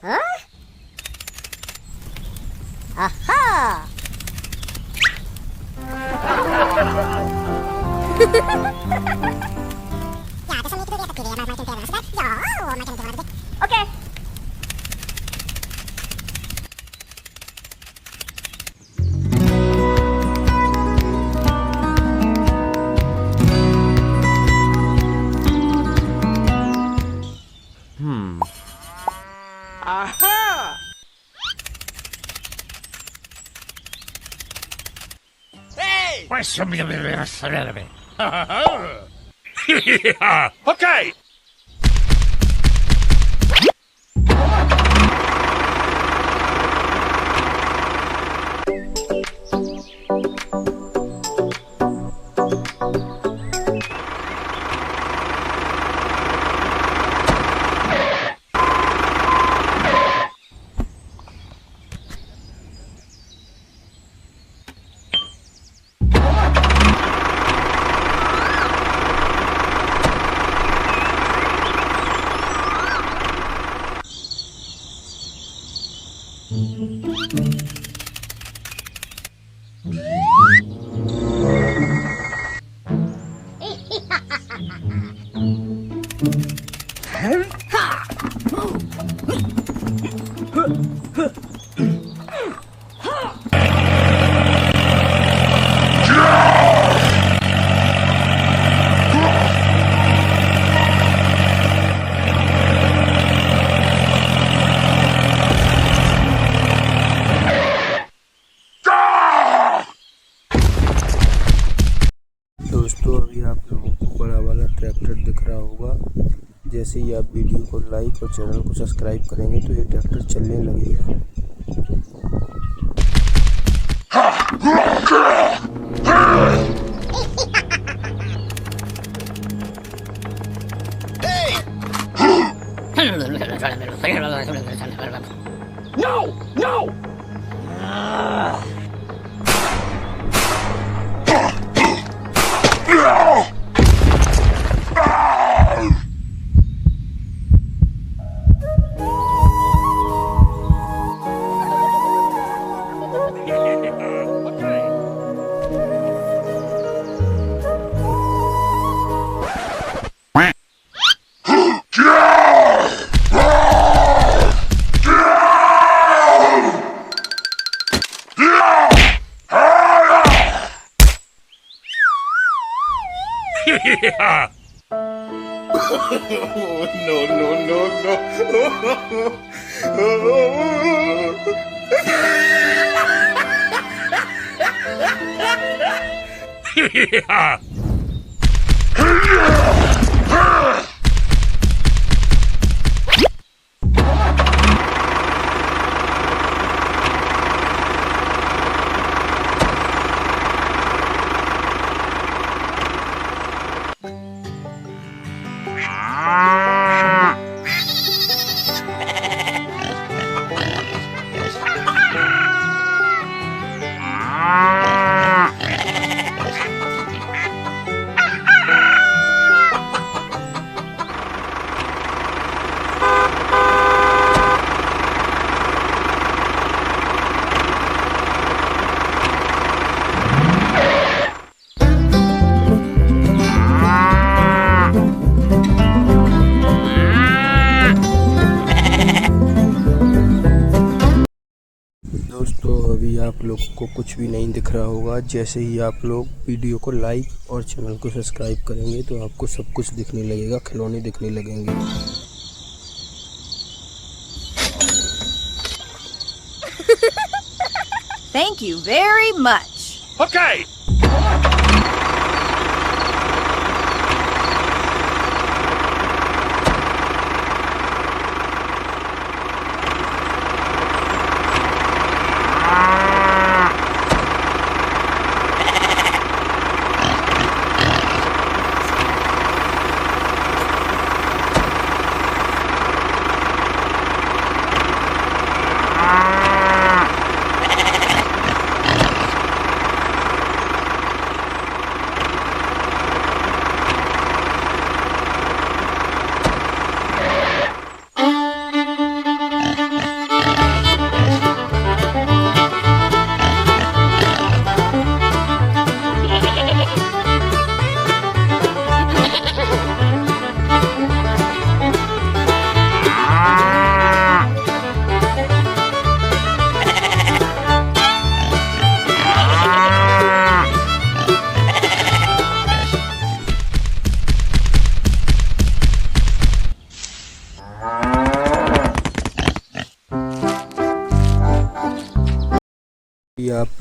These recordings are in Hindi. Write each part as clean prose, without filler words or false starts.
Huh? Aha! Okay. Aha! Hey! Okay! दोस्तों अभी आप लोगों को बड़ा वाला ट्रैक्टर दिख रहा होगा। जैसे ही आप वीडियो को लाइक और चैनल को सब्सक्राइब करेंगे तो ये ट्रैक्टर चलने लगेगा। No! No! Yeah! No, no, no, no. Yeah! दोस्तों अभी आप लोग को कुछ भी नहीं दिख रहा होगा। जैसे ही आप लोग वीडियो को लाइक और चैनल को सब्सक्राइब करेंगे तो आपको सब कुछ दिखने लगेगा, खिलौने दिखने लगेंगे। Thank you very much. Okay!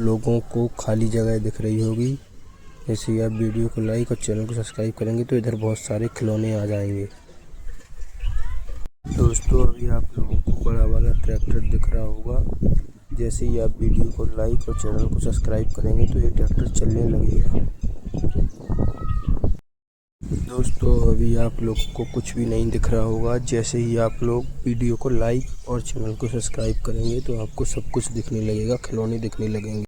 लोगों को खाली जगह दिख रही होगी। जैसे ही आप वीडियो को लाइक और चैनल को सब्सक्राइब करेंगे तो इधर बहुत सारे खिलौने आ जाएंगे। दोस्तों अभी आप लोगों को बड़ा वाला ट्रैक्टर दिख रहा होगा। जैसे ही आप वीडियो को लाइक और चैनल को सब्सक्राइब करेंगे तो ये ट्रैक्टर चलने लगेगा। दोस्तों अभी आप लोग को कुछ भी नहीं दिख रहा होगा। जैसे ही आप लोग वीडियो को लाइक और चैनल को सब्सक्राइब करेंगे तो आपको सब कुछ दिखने लगेगा, खिलौने दिखने लगेंगे।